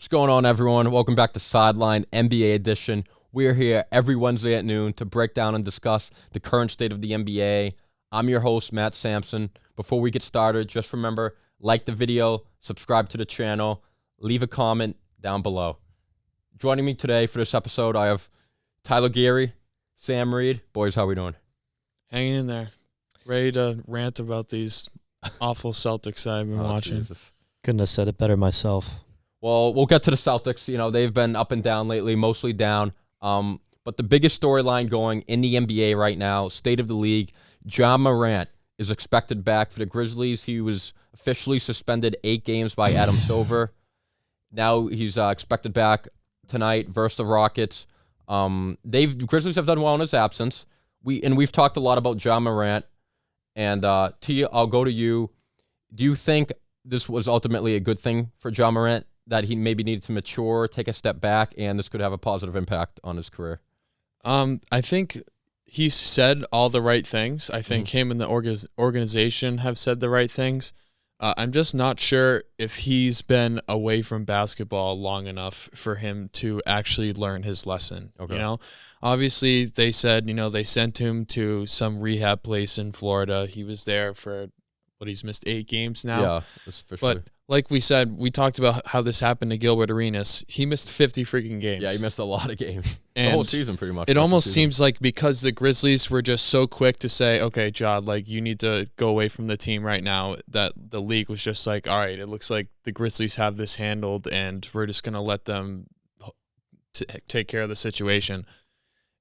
What's going on, everyone? Welcome back to Sideline NBA Edition. We're here every Wednesday at noon to break down and discuss the current state of the NBA. I'm your host, Matt Sampson. Before we get started, just remember, like the video, subscribe to the channel, leave a comment down below. Joining me today for this episode, I have Tyler Geary, Sam Reed. Boys, how we doing? Hanging in there. Ready to rant about these awful Celtics that I've been watching. Jesus. Couldn't have said it better myself. Well, we'll get to the Celtics. You know, they've been up and down lately, mostly down. But the biggest storyline going in the NBA right now, state of the league, Ja Morant is expected back for the Grizzlies. He was officially suspended 8 games by Adam Silver. Now he's expected back tonight versus the Rockets. Grizzlies have done well in his absence. We've talked a lot about Ja Morant. And T, I'll go to you. Do you think this was ultimately a good thing for Ja Morant, that he maybe needed to mature, take a step back, and this could have a positive impact on his career? I think he said all the right things. I think him and the organization have said the right things. I'm just not sure if he's been away from basketball long enough for him to actually learn his lesson. Okay. You know, obviously they said, they sent him to some rehab place in Florida. He was there for he's missed 8 games now. Yeah, that's for sure. But like we said, we talked about how this happened to Gilbert Arenas. He missed 50 freaking games. Yeah, he missed a lot of games. And the whole season, pretty much. It almost seems like because the Grizzlies were just so quick to say, okay, Ja, you need to go away from the team right now, that the league was just like, all right, it looks like the Grizzlies have this handled, and we're just going to let them take care of the situation.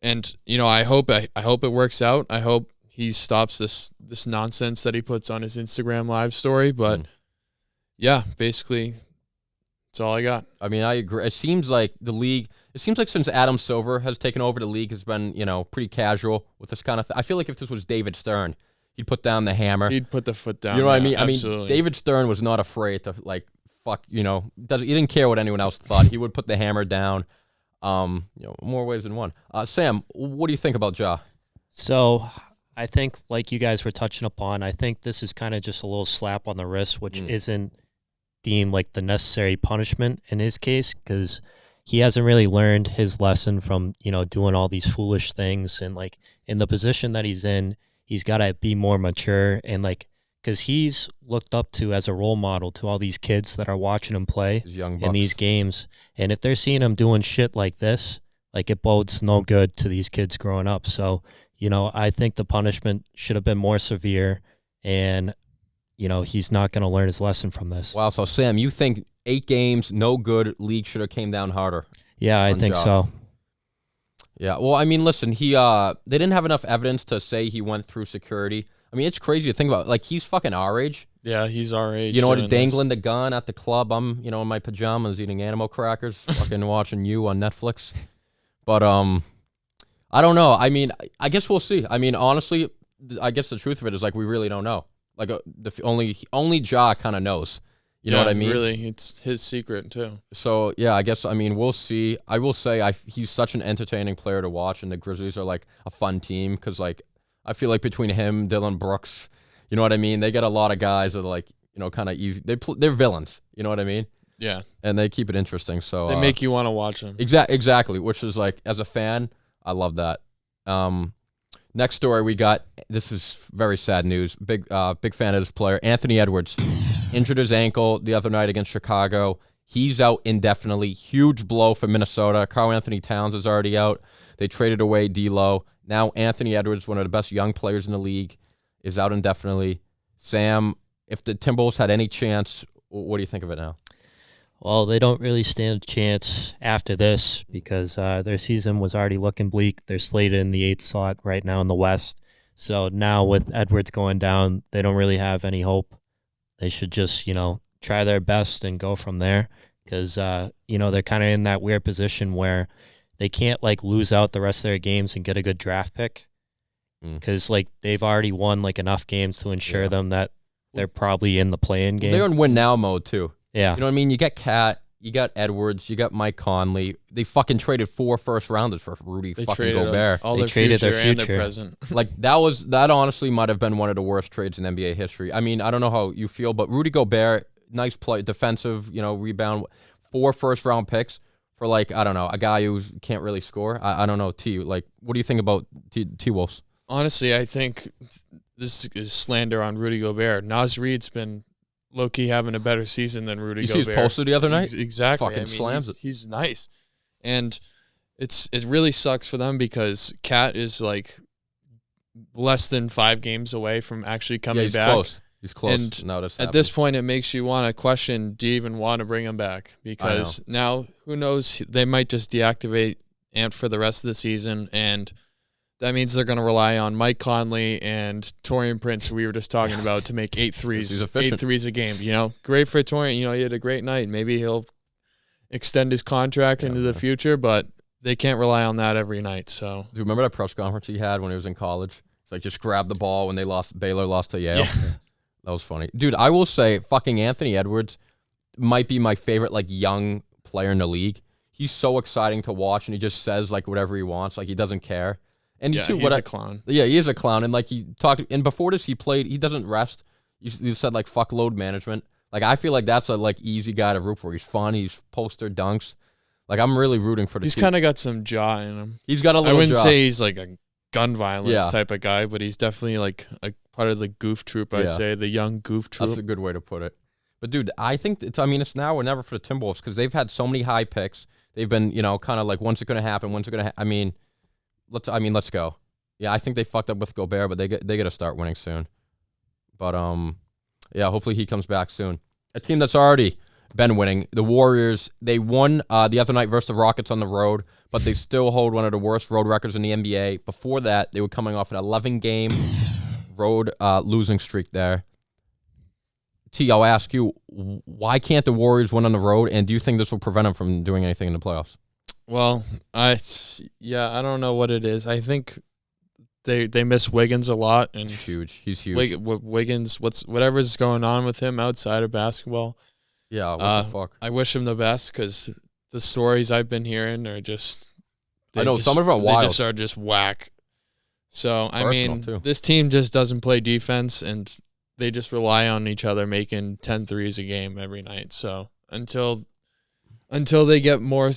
And, I hope it works out. I hope he stops this nonsense that he puts on his Instagram live story. But, yeah, basically, that's all I got. I mean, I agree. It seems like since Adam Silver has taken over, the league has been, pretty casual with this kind of thing. I feel like if this was David Stern, he'd put down the hammer. He'd put the foot down. You know what I mean? Absolutely. I mean, David Stern was not afraid to, fuck, he didn't care what anyone else thought. He would put the hammer down, more ways than one. Sam, what do you think about Ja? So I think, like you guys were touching upon, I think this is kind of just a little slap on the wrist, which isn't deemed like the necessary punishment in his case, because he hasn't really learned his lesson from, doing all these foolish things. And like in the position that he's in, he's got to be more mature, and because he's looked up to as a role model to all these kids that are watching him play in these games. And if they're seeing him doing shit like this, it bodes no good to these kids growing up. So, I think the punishment should have been more severe, and, he's not going to learn his lesson from this. Wow. So, Sam, you think 8 games, no good, league should have came down harder? Yeah, I think so. Yeah. Well, I mean, listen, they didn't have enough evidence to say he went through security. I mean, it's crazy to think about. He's fucking our age. Yeah, he's our age. You know what? Dangling the gun at the club. I'm, in my pajamas eating animal crackers, fucking watching you on Netflix. But I don't know. I mean, I guess we'll see. I mean, honestly, I guess the truth of it is we really don't know. Only Ja kind of knows. You know what I mean? Really, it's his secret too. So yeah, I guess we'll see. I will say he's such an entertaining player to watch, and the Grizzlies are a fun team because I feel like between him, Dylan Brooks, you know what I mean? They get a lot of guys that are kind of easy. They're villains. You know what I mean? Yeah. And they keep it interesting. So they make you want to watch them. Exactly. Which is as a fan, I love that. Next story we got. This is very sad news. Big fan of this player, Anthony Edwards, injured his ankle the other night against Chicago. He's out indefinitely. Huge blow for Minnesota. Karl Anthony Towns is already out. They traded away D'Lo. Now Anthony Edwards, one of the best young players in the league, is out indefinitely. Sam, if the Timberwolves had any chance, what do you think of it now? Well, they don't really stand a chance after this because their season was already looking bleak. They're slated in the 8th slot right now in the West. So now with Edwards going down, they don't really have any hope. They should just, try their best and go from there because, they're kind of in that weird position where they can't, lose out the rest of their games and get a good draft pick because, they've already won, enough games to ensure them that they're probably in the play-in game. They're in win-now mode, too. Yeah. You know what I mean? You got Cat, you got Edwards, you got Mike Conley. They fucking traded 4 first-rounders for Rudy fucking Gobert. They traded their future. And their present. That honestly might have been one of the worst trades in NBA history. I mean, I don't know how you feel, but Rudy Gobert, nice play, defensive, rebound, 4 first-round picks for, like, I don't know, a guy who can't really score. I don't know, T. Like, what do you think about T-Wolves? Honestly, I think this is slander on Rudy Gobert. Nas Reed's been low-key having a better season than Rudy Gobert. You see his poster the other night? Exactly. Fucking slams it. He's nice. And it really sucks for them because Cat is, like, less than 5 games away from actually coming back. Close. He's close. And at this point, it makes you want to question, do you even want to bring him back? Because now, who knows, they might just deactivate Ant for the rest of the season, and that means they're going to rely on Mike Conley and Taurean Prince, who we were just talking about, to make 8 threes a game. You know, great for Taurean. You know, he had a great night. Maybe he'll extend his contract into the future, but they can't rely on that every night. So, do you remember that press conference he had when he was in college? It's like, just grab the ball when Baylor lost to Yale. Yeah. That was funny. Dude, I will say fucking Anthony Edwards might be my favorite, like, young player in the league. He's so exciting to watch, and he just says, like, whatever he wants. Like, he doesn't care. And he's a clown. Yeah, he is a clown. And, like, he talked, and before this, he doesn't rest. You said, like, fuck load management. Like, I feel like that's a, like, easy guy to root for. He's fun. He's poster dunks. Like, I'm really rooting for the team. He's kind of got some jaw in him. He's got a little jaw. I wouldn't say he's, like, a gun violence type of guy, but he's definitely, like, a part of the goof troop, I'd say, the young goof troop. That's a good way to put it. But, dude, I think it's now or never for the Timberwolves because they've had so many high picks. They've been, you know, kind of like, when's it going to happen? When's it going to let's go. Yeah, I think they fucked up with Gobert, but they got to start winning soon. But, yeah, hopefully he comes back soon. A team that's already been winning, the Warriors, they won the other night versus the Rockets on the road, but they still hold one of the worst road records in the NBA. Before that, they were coming off an 11-game road losing streak there. T, I'll ask you, why can't the Warriors win on the road, and do you think this will prevent them from doing anything in the playoffs? Well, I don't know what it is. I think they miss Wiggins a lot, and he's huge. Wiggins, whatever's going on with him outside of basketball. Yeah, what the fuck? I wish him the best because the stories I've been hearing are just. Some of them are wild. They just are just whack. So, I mean, too. This team just doesn't play defense, and they just rely on each other making 10 threes a game every night. So, until they get more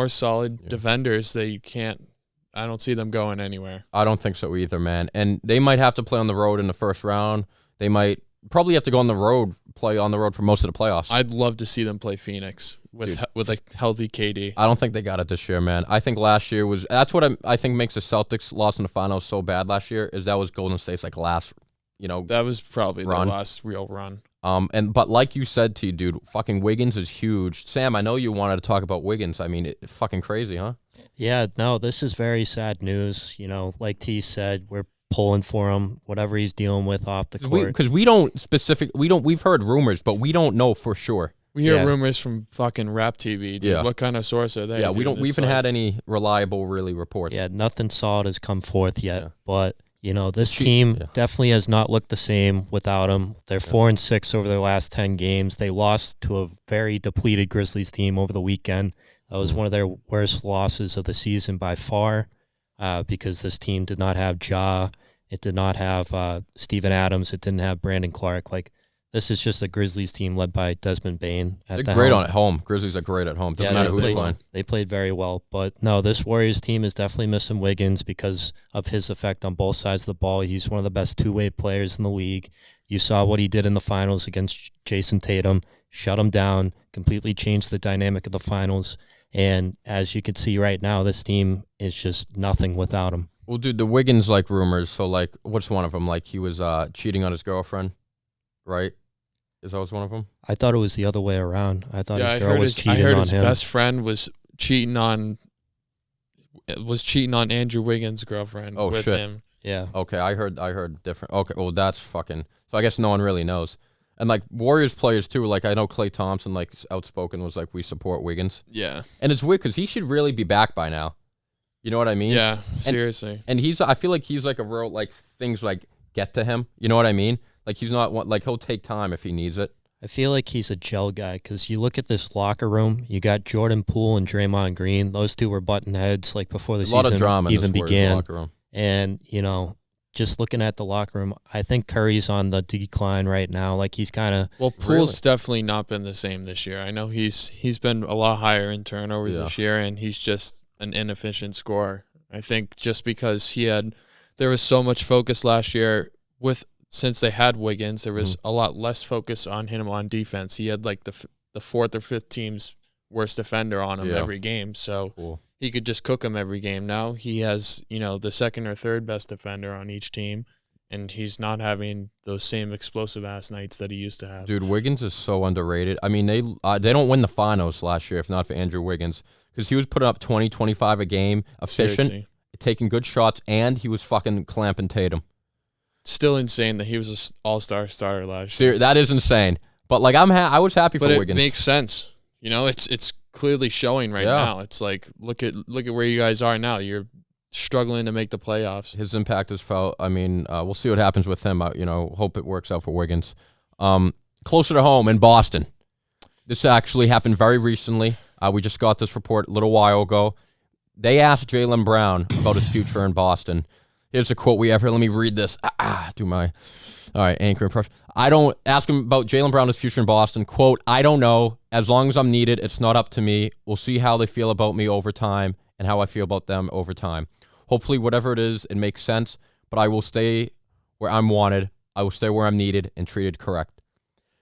solid defenders, they can't. I don't see them going anywhere. I don't think so either, man. And they might have to play on the road in the first round. They might probably have to play on the road for most of the playoffs. I'd love to see them play Phoenix with a healthy KD. I don't think they got it this year, man. I think last year that's what I think makes the Celtics loss in the finals so bad last year is that was Golden State's like last, that was probably the last real run. But like you said, T, dude, fucking Wiggins is huge. Sam, I know you wanted to talk about Wiggins. I mean, it's fucking crazy, huh? Yeah, no, this is very sad news. Like T said, we're pulling for him, whatever he's dealing with off the court. Because we've heard rumors, but we don't know for sure. We hear rumors from fucking Rap TV, dude. Yeah. What kind of source are they? Yeah, we haven't had any reliable, really, reports. Yeah, nothing solid has come forth yet. Yeah. But, this team definitely has not looked the same without him. They're 4-6 over their last 10 games. They lost to a very depleted Grizzlies team over the weekend. That was one of their worst losses of the season by far because this team did not have Ja. It did not have Steven Adams. It didn't have Brandon Clark. Like, this is just a Grizzlies team led by Desmond Bane. They're great at home. Grizzlies are great at home. Doesn't matter who's playing. They played very well. But, no, this Warriors team is definitely missing Wiggins because of his effect on both sides of the ball. He's one of the best two-way players in the league. You saw what he did in the finals against Jayson Tatum. Shut him down. Completely changed the dynamic of the finals. And as you can see right now, this team is just nothing without him. Well, dude, the Wiggins, rumors. So, what's one of them? He was cheating on his girlfriend, right? Is that one of them? I thought it was the other way around. I thought his girl was cheating on him. I heard his best friend was cheating on Andrew Wiggins' girlfriend with him. Yeah. Okay, I heard different. Okay, well, that's fucking... So I guess no one really knows. And, Warriors players, too, I know Klay Thompson, outspoken, was we support Wiggins. Yeah. And it's weird, because he should really be back by now. You know what I mean? Yeah, seriously. And I feel like he's, a real, things, get to him. You know what I mean? He's not, he'll take time if he needs it. I feel like he's a gel guy, because you look at this locker room, you got Jordan Poole and Draymond Green. Those two were button heads, before the season even began. Locker room. And, just looking at the locker room, I think Curry's on the decline right now. Like he's kind of Poole's definitely not been the same this year. I know he's been a lot higher in turnovers this year, and he's just an inefficient scorer. I think just because there was so much focus last year since they had Wiggins, there was a lot less focus on him on defense. He had like the fourth or fifth team's worst defender on him every game, so he could just cook him every game. Now he has, the second or third best defender on each team, and he's not having those same explosive-ass nights that he used to have. Dude, Wiggins is so underrated. I mean, they don't win the finals last year if not for Andrew Wiggins, because he was putting up 20, 25 a game, efficient, Seriously. Taking good shots, and he was fucking clamping Tatum. Still insane that he was an all-star starter last year. That is insane. But like I was happy for Wiggins. But it makes sense. It's clearly showing right now. It's like look at where you guys are now. You're struggling to make the playoffs. His impact is felt. I mean, we'll see what happens with him. Hope it works out for Wiggins. Closer to home in Boston. This actually happened very recently. We just got this report a little while ago. They asked Jalen Brown about his future in Boston. Here's a quote we have here. Let me read this. All right, anchor impression. I don't ask him about Jalen Brown, his future in Boston. Quote, I don't know. As long as I'm needed, it's not up to me. We'll see how they feel about me over time and how I feel about them over time. Hopefully, whatever it is, it makes sense, but I will stay where I'm wanted. I will stay where I'm needed and treated correct.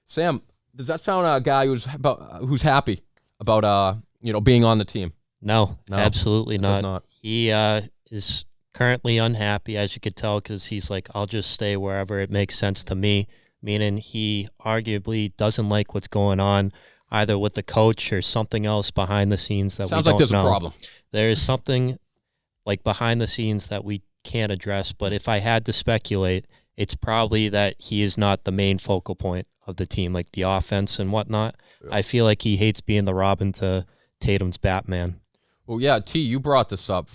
Sam, does that sound a guy who's happy about being on the team? No, absolutely not. He is currently unhappy, as you could tell, because he's like, I'll just stay wherever it makes sense to me, meaning he arguably doesn't like what's going on, either with the coach or something else behind the scenes that Sounds we like don't there's know. a problem. There is something like behind the scenes that we can't address, but if I had to speculate, it's probably that he is not the main focal point of the team, like the offense and whatnot. Yeah. I feel like he hates being the Robin to Tatum's Batman. Well, yeah, T, you brought this up.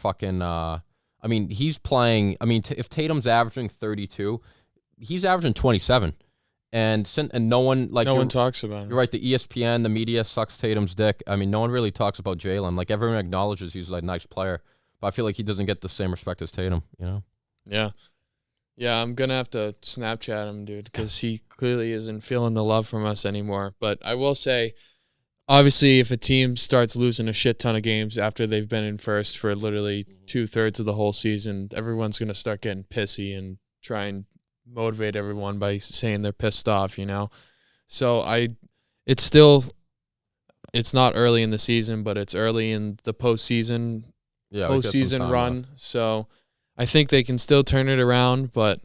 He's playing. If Tatum's averaging 32, he's averaging 27, and no one talks about him. You're right. The ESPN, the media sucks Tatum's dick. I mean, no one really talks about Jalen. Like everyone acknowledges he's like a nice player, but I feel like he doesn't get the same respect as Tatum. Yeah. Yeah, I'm gonna have to Snapchat him, dude, because he clearly isn't feeling the love from us anymore. But I will say, obviously, if a team starts losing a shit ton of games after they've been in first for literally 2/3 of the whole season, everyone's going to start getting pissy and try and motivate everyone by saying they're pissed off, So it's not early in the season, but it's early in the postseason run. Left. So I think they can still turn it around, but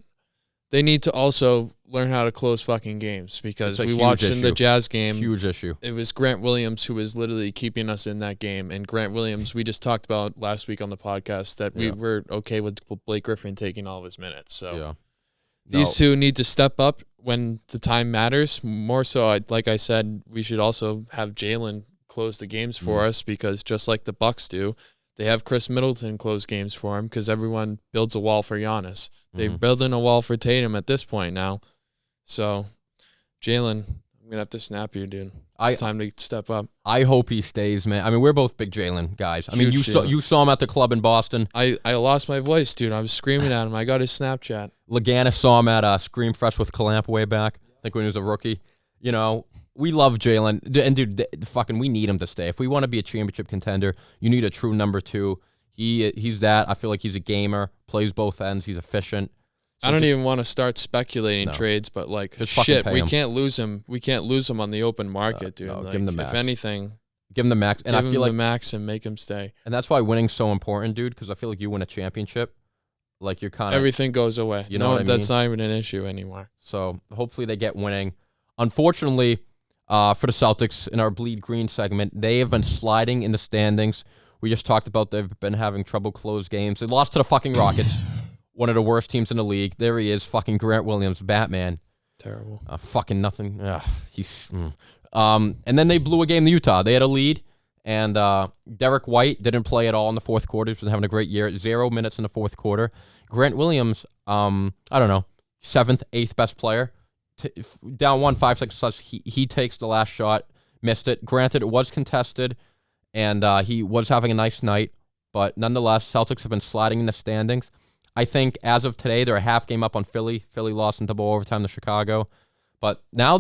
they need to also learn how to close fucking games, because we watched in the Jazz game. Huge issue. It was Grant Williams who was literally keeping us in that game. And Grant Williams, we just talked about last week on the podcast that we were okay with Blake Griffin taking all of his minutes. So these two need to step up when the time matters. More so, like I said, we should also have Jalen close the games for us, because just like the Bucks do, they have Chris Middleton close games for him, because everyone builds a wall for Giannis. They're building a wall for Tatum at this point now. So, Jalen, I'm going to have to snap you, dude. It's time to step up. I hope he stays, man. I mean, we're both big Jalen guys. I mean, you saw him at the club in Boston. I lost my voice, dude. I was screaming at him. I got his Snapchat. Laganis saw him at Scream Fresh with Calamp way back, I think when he was a rookie. We love Jalen. And, dude, we need him to stay. If we want to be a championship contender, you need a true number two. He's that. I feel like he's a gamer, plays both ends. He's efficient. So I don't even want to start speculating trades, but shit, we can't lose him. We can't lose him on the open market, dude. No, give him the max. If anything, give him the max. And I feel like the max and make him stay. And that's why winning's so important, dude. Because I feel like you win a championship, like you're kind of everything goes away. You know what I mean? That's not even an issue anymore. So hopefully they get winning. Unfortunately, for the Celtics in our Bleed Green segment, they have been sliding in the standings. We just talked about they've been having trouble close games. They lost to the fucking Rockets. One of the worst teams in the league. There he is, fucking Grant Williams, Batman. Terrible. Fucking nothing. And then they blew a game to Utah. They had a lead, and Derek White didn't play at all in the fourth quarter. He's been having a great year. 0 minutes in the fourth quarter. Grant Williams, I don't know, 7th, 8th best player. Down 1, 5 seconds. He takes the last shot, missed it. Granted, it was contested, and he was having a nice night, but nonetheless, Celtics have been sliding in the standings. I think as of today, they're a half game up on Philly. Philly lost in double overtime to Chicago. But now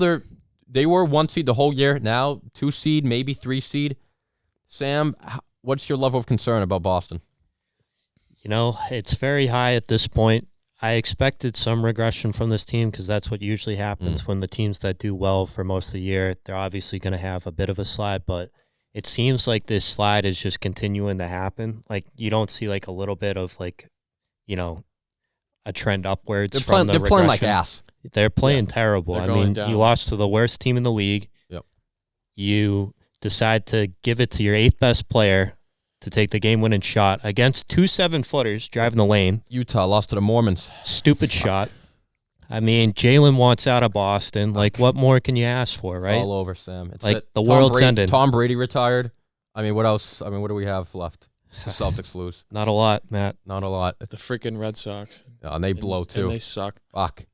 they were 1 seed the whole year. Now 2 seed, maybe 3 seed. Sam, what's your level of concern about Boston? It's very high at this point. I expected some regression from this team because that's what usually happens when the teams that do well for most of the year, they're obviously going to have a bit of a slide, but it seems like this slide is just continuing to happen. Like, you don't see like a little bit of a trend upwards. They're playing like ass. They're playing terrible. They're down. You lost to the worst team in the league. Yep. You decide to give it to your 8th best player to take the game-winning shot against 2 7-footers driving the lane. Utah lost to the Mormons. Stupid shot. Jalen wants out of Boston. Like, what more can you ask for, right? All over, Sam. It's like, the world's ended. Tom Brady retired. What else? What do we have left? The Celtics lose. Not a lot, Matt. Not a lot. The freaking Red Sox. Yeah, and they blow, too. And they suck. Fuck.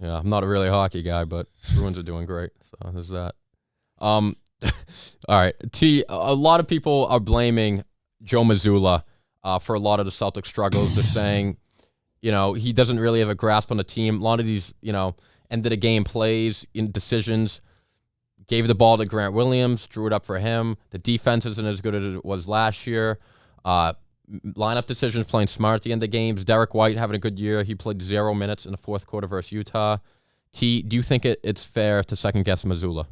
Yeah, I'm not a really hockey guy, but Bruins are doing great. So there's that. All right. A lot of people are blaming Joe Mazzulla for a lot of the Celtics struggles. They're saying, he doesn't really have a grasp on the team. A lot of these, end of the game plays, in decisions, gave the ball to Grant Williams, drew it up for him. The defense isn't as good as it was last year. Lineup decisions, playing smart at the end of games. Derek White having a good year. He played 0 minutes in the fourth quarter versus Utah. Do you think it's fair to second-guess Mazzulla?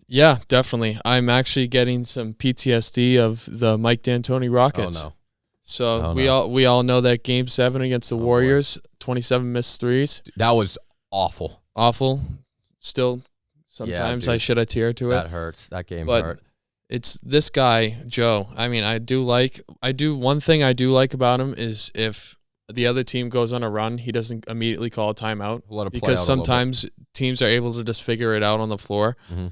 Yeah, definitely. I'm actually getting some PTSD of the Mike D'Antoni Rockets. Oh, no. So we all know that Game 7 against the Warriors, 27 missed threes. That was awful. Awful. Still, sometimes I shed a tear to it. That hurts. That game hurt. It's this guy, Joe. One thing I do like about him is if the other team goes on a run, he doesn't immediately call a timeout because sometimes teams are able to just figure it out on the floor. Mm-hmm.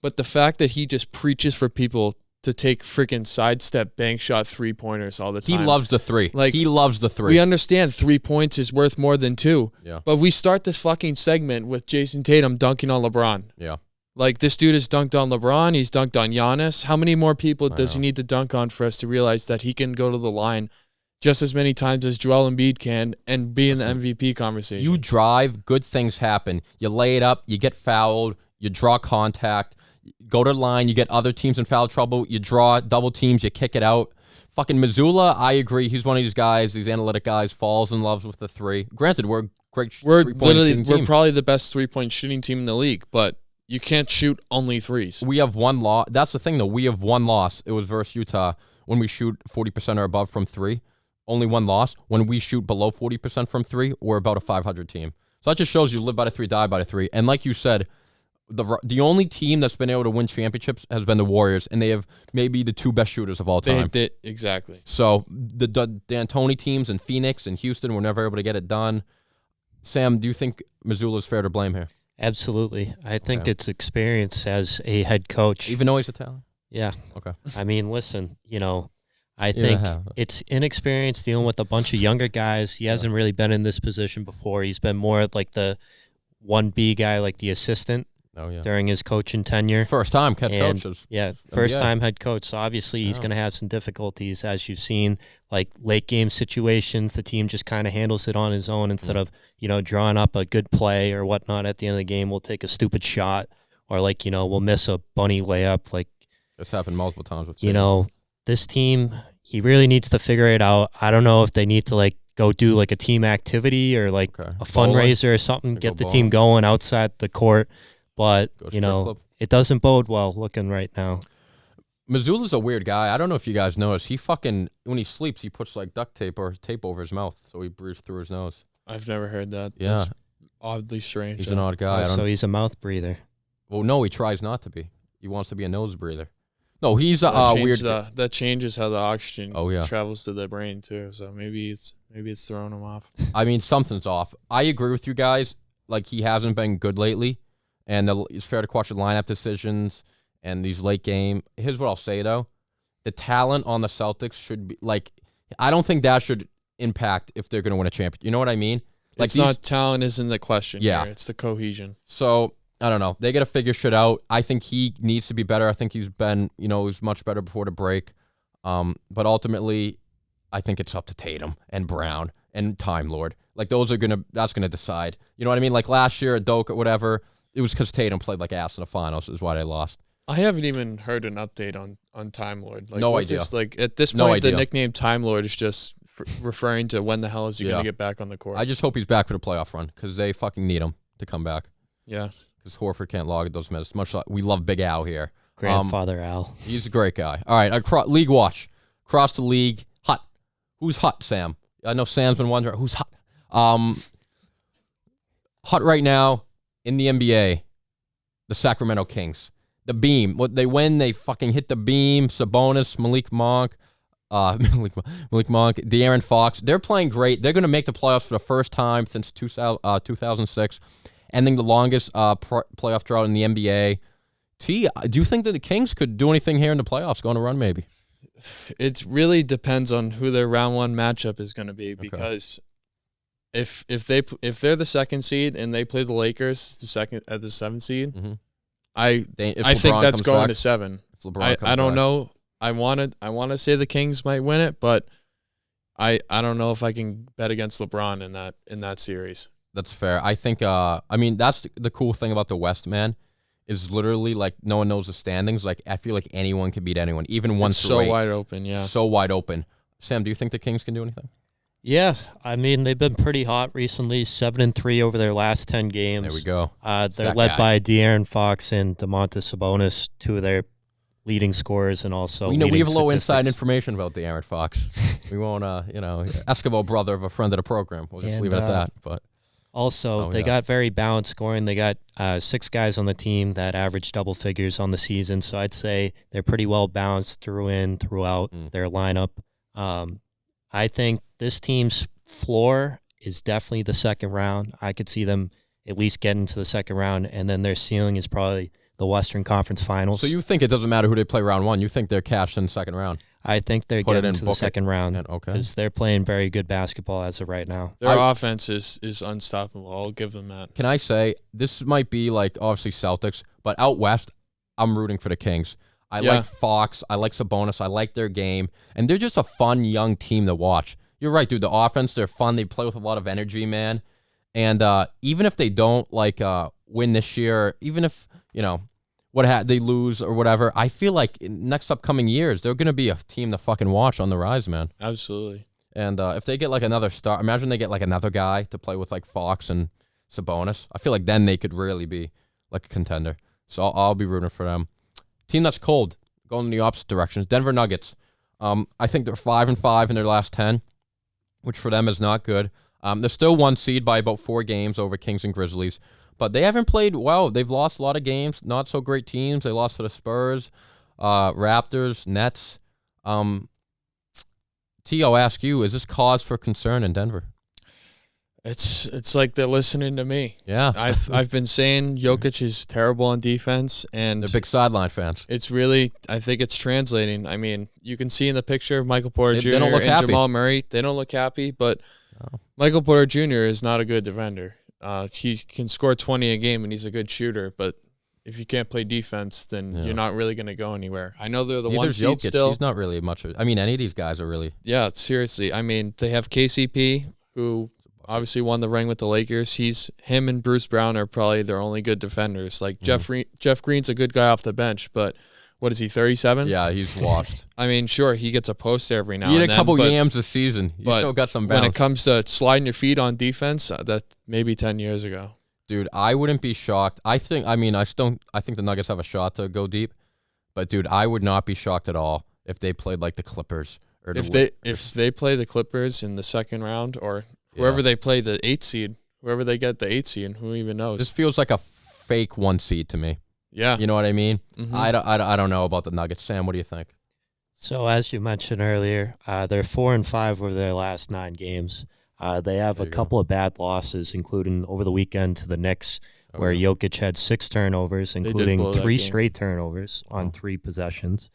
But the fact that he just preaches for people to take freaking sidestep bank shot 3-pointers all the time. He loves the three. He loves the three. We understand 3 points is worth more than 2. Yeah. But we start this fucking segment with Jayson Tatum dunking on LeBron. Yeah. Like, this dude has dunked on LeBron. He's dunked on Giannis. How many more people does he need to dunk on for us to realize that he can go to the line just as many times as Joel Embiid can and be in the MVP conversation? You drive, good things happen. You lay it up, you get fouled, you draw contact, go to the line, you get other teams in foul trouble, you draw double teams, you kick it out. Fucking Mazzulla, I agree. He's one of these guys, these analytic guys, falls in love with the three. Granted, we're a great three-point shooting team. We're probably the best three-point shooting team in the league, but you can't shoot only threes. We have one loss. That's the thing, though. We have one loss. It was versus Utah when we shoot 40% or above from three. Only one loss. When we shoot below 40% from three, we're about a 500 team. So that just shows you live by the three, die by the three. And like you said, the only team that's been able to win championships has been the Warriors, and they have maybe the 2 best shooters of all time. Exactly. So the D'Antoni teams in Phoenix and Houston were never able to get it done. Sam, do you think Mazzulla's fair to blame here? Absolutely. I think it's experience as a head coach. Even though he's Italian? Yeah. Okay. Listen, I think it's inexperience dealing with a bunch of younger guys. He hasn't really been in this position before. He's been more like the 1B guy, like the assistant during his coaching tenure. First time head coach. Yeah, first time head coach. So obviously he's going to have some difficulties, as you've seen, like late game situations. The team just kind of handles it on his own instead of, drawing up a good play or whatnot at the end of the game. We'll take a stupid shot or we'll miss a bunny layup. Like, it's happened multiple times with this team, he really needs to figure it out. I don't know if they need to go do a team activity or a fundraiser or something, get the team going outside the court. But, it doesn't bode well looking right now. Mazzulla's a weird guy. I don't know if you guys notice. He when he sleeps, he puts duct tape or tape over his mouth so he breathes through his nose. I've never heard that. Yeah. That's oddly strange. He's an odd guy. So he's a mouth breather. Well, no, he tries not to be. He wants to be a nose breather. No, he's weird. That changes how the oxygen travels to the brain too. So maybe it's throwing him off. Something's off. I agree with you guys. He hasn't been good lately, and it's fair to question lineup decisions and these late game. Here's what I'll say though: the talent on the Celtics should be I don't think that should impact if they're going to win a championship. You know what I mean? Talent isn't the question. Yeah, here. It's the cohesion. So. I don't know. They got to figure shit out. I think he needs to be better. I think he's been, he was much better before the break. But ultimately, I think it's up to Tatum and Brown and Time Lord. Like that's gonna decide. You know what I mean? Like last year at Doak or whatever, it was because Tatum played like ass in the finals, is why they lost. I haven't even heard an update on Time Lord. Like, no idea. Just, like at this No point, idea. the nickname Time Lord is just referring to when the hell is he going to get back on the court. I just hope he's back for the playoff run because they fucking need him to come back. Yeah. Because Horford can't log those minutes. Much like we love Big Al here. Grandfather Al. He's a great guy. All right, league watch. Across the league, hot. Who's hot, Sam? I know Sam's been wondering who's hot. Hot right now in the NBA, the Sacramento Kings. The beam. What they win, they fucking hit the beam. Sabonis, Malik Monk, De'Aaron Fox. They're playing great. They're going to make the playoffs for the first time since 2006, ending the longest playoff drought in the NBA. T, do you think that the Kings could do anything here in the playoffs, go on a run maybe? It really depends on who their round one matchup is going to be, because if they're the second seed and they play the Lakers the 7th seed, I think that's going to 7. I don't know. I want to say the Kings might win it, but I don't know if I can bet against LeBron in that series. That's fair. I think that's the cool thing about the West, man, is literally like no one knows the standings. Like I feel like anyone can beat anyone, even 1 through 8. So wide open, yeah. So wide open. Sam, do you think the Kings can do anything? Yeah, I mean they've been pretty hot recently. 7-3 over their last 10 games. There we go. They're led by De'Aaron Fox and Domantas Sabonis, 2 of their leading scorers, and also we have a little inside information about De'Aaron Fox. We won't, Eskimo brother of a friend of the program. We'll just leave it at that. But also, they got very balanced scoring. They got 6 guys on the team that average double figures on the season, so I'd say they're pretty well balanced throughout their lineup. I think this team's floor is definitely the second round. I could see them at least getting to the second round, and then their ceiling is probably the Western Conference Finals. So you think it doesn't matter who they play round 1? You think they're cashed in the second round? I think they're getting to the second round because they're playing very good basketball as of right now. Their offense is unstoppable. I'll give them that. Can I say, this might be like obviously Celtics, but out West, I'm rooting for the Kings. I like Fox. I like Sabonis. I like their game. And they're just a fun, young team to watch. You're right, dude. The offense, they're fun. They play with a lot of energy, man. And even if they don't, win this year, even if, they lose or whatever, I feel like in next upcoming years, they're going to be a team to fucking watch on the rise, man. Absolutely. And if they get, another star, imagine they get, another guy to play with, Fox and Sabonis. I feel like then they could really be, a contender. So I'll be rooting for them. Team that's cold, going in the opposite directions. Denver Nuggets. I think they're 5-5 in their last 10, which for them is not good. They're still 1 seed by about 4 games over Kings and Grizzlies, but they haven't played well. They've lost a lot of games. Not so great teams. They lost to the Spurs, Raptors, Nets. T, I'll ask you: is this cause for concern in Denver? It's like they're listening to me. Yeah. I've been saying Jokic is terrible on defense, and they're big Sideline fans. It's really, I think it's translating. I mean, you can see in the picture Michael Porter Jr. They don't look and happy. Jamal Murray. They don't look happy, but Michael Porter Jr. is not a good defender. He can score 20 a game, and he's a good shooter, but if you can't play defense, then you're not really going to go anywhere. I know they're the one seed Jokic. still. He's not really much. Any of these guys are really. Yeah, seriously. I mean, they have KCP, who obviously won the ring with the Lakers. Him and Bruce Brown are probably their only good defenders. Jeff Green's a good guy off the bench, but what is he, 37? Yeah, he's washed. I mean, sure, he gets a post every now and then. He had a couple yams this season. You still got some bounce. When it comes to sliding your feet on defense, that maybe 10 years ago. Dude, I wouldn't be shocked. I think the Nuggets have a shot to go deep, but dude, I would not be shocked at all if they played like the Clippers or if they play the Clippers in the second round, or whoever they play the 8th seed, whoever they get the 8th seed, who even knows? This feels like a fake 1 seed to me. Yeah. You know what I mean? Mm-hmm. I don't know about the Nuggets. Sam, what do you think? So as you mentioned earlier, they're 4-5 over their last 9 games. They have a couple of bad losses, including over the weekend to the Knicks, where Jokic had 6 turnovers, including 3 straight turnovers on 3 possessions.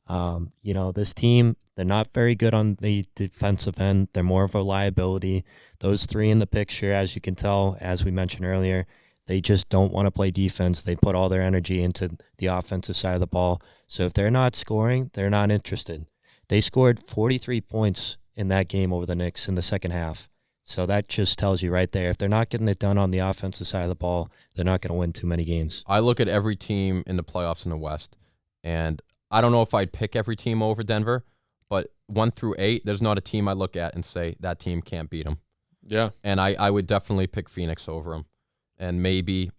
This team, they're not very good on the defensive end. They're more of a liability. Those 3 in the picture, as you can tell, as we mentioned earlier, they just don't want to play defense. They put all their energy into the offensive side of the ball. So if they're not scoring, they're not interested. They scored 43 points in that game over the Knicks in the second half. So that just tells you right there, if they're not getting it done on the offensive side of the ball, they're not going to win too many games. I look at every team in the playoffs in the West, and I don't know if I'd pick every team over Denver, but 1 through 8, there's not a team I look at and say that team can't beat them. Yeah. And I would definitely pick Phoenix over them. And maybe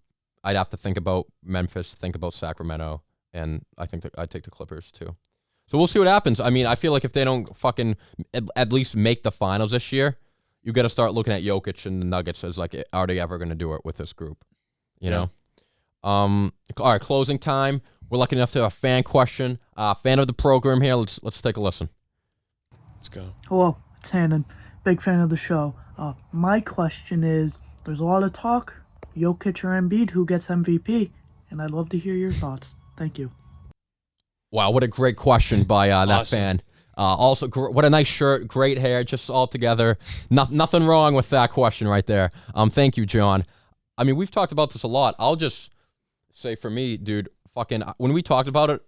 I'd have to think about Memphis, think about Sacramento, and I think I'd take the Clippers too. So we'll see what happens. I mean, I feel like if they don't fucking at least make the finals this year, you got to start looking at Jokic and the Nuggets as like, are they ever going to do it with this group? You know? All right, closing time. We're lucky enough to have a fan question. Fan of the program here. Let's take a listen. Let's go. Hello, it's Hannon. Big fan of the show. My question is, there's a lot of talk, Jokic or Embiid, who gets MVP? And I'd love to hear your thoughts. Thank you. Wow, what a great question by that Awesome. fan. Also, what a nice shirt, great hair, just all together. Nothing wrong with that question right there. Thank you, John. I mean, we've talked about this a lot. I'll just say for me, dude, when we talked about it,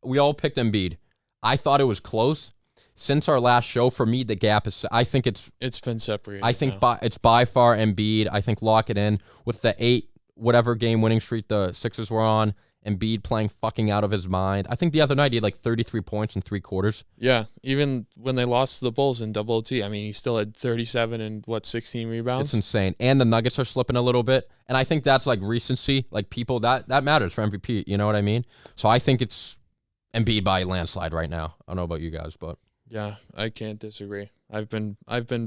we all picked Embiid. I thought it was close. Since our last show, for me, the gap is, I think it's been separated. I think it's by far Embiid. I think lock it in with the 8 whatever game winning streak the Sixers were on. Embiid playing fucking out of his mind. I think the other night he had like 33 points in 3 quarters. Yeah, even when they lost to the Bulls in double T, I mean, he still had 37 and 16 rebounds. It's insane. And the Nuggets are slipping a little bit. And I think that's like recency. Like people, that matters for MVP. You know what I mean? So I think it's Embiid by a landslide right now. I don't know about you guys, but yeah, I can't disagree. I've been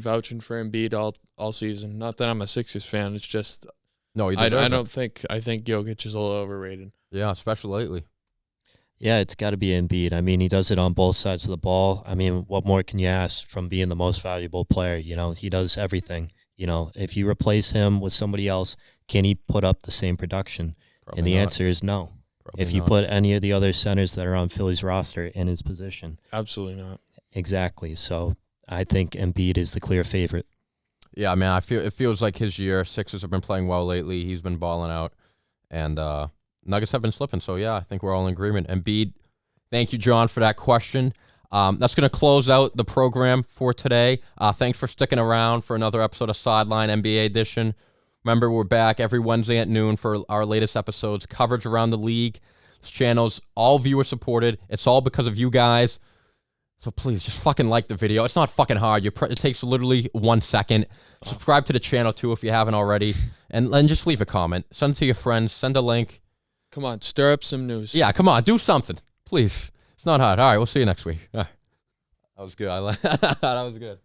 vouching for Embiid all season. Not that I'm a Sixers fan. It's just no, he I deserves it. I think Jokic is a little overrated. Yeah, especially lately. Yeah, it's got to be Embiid. I mean, he does it on both sides of the ball. I mean, what more can you ask from being the most valuable player? You know, he does everything. You know, if you replace him with somebody else, can he put up the same production? Probably and the not. answer is no. Probably if you not. put any of the other centers that are on Philly's roster in his position. Absolutely not. Exactly. So I think Embiid is the clear favorite. Yeah, man, it feels like his year. Sixers have been playing well lately. He's been balling out. And Nuggets have been slipping. So, yeah, I think we're all in agreement. Embiid, thank you, John, for that question. That's going to close out the program for today. Thanks for sticking around for another episode of Sideline NBA Edition. Remember, we're back every Wednesday at noon for our latest episodes, coverage around the league. This channel's all viewer supported. It's all because of you guys. So please, just fucking like the video. It's not fucking hard. It takes literally 1 second. Subscribe to the channel, too, if you haven't already. And just leave a comment. Send it to your friends. Send a link. Come on, stir up some news. Yeah, come on. Do something. Please. It's not hard. All right, we'll see you next week. All right. That was good. That was good.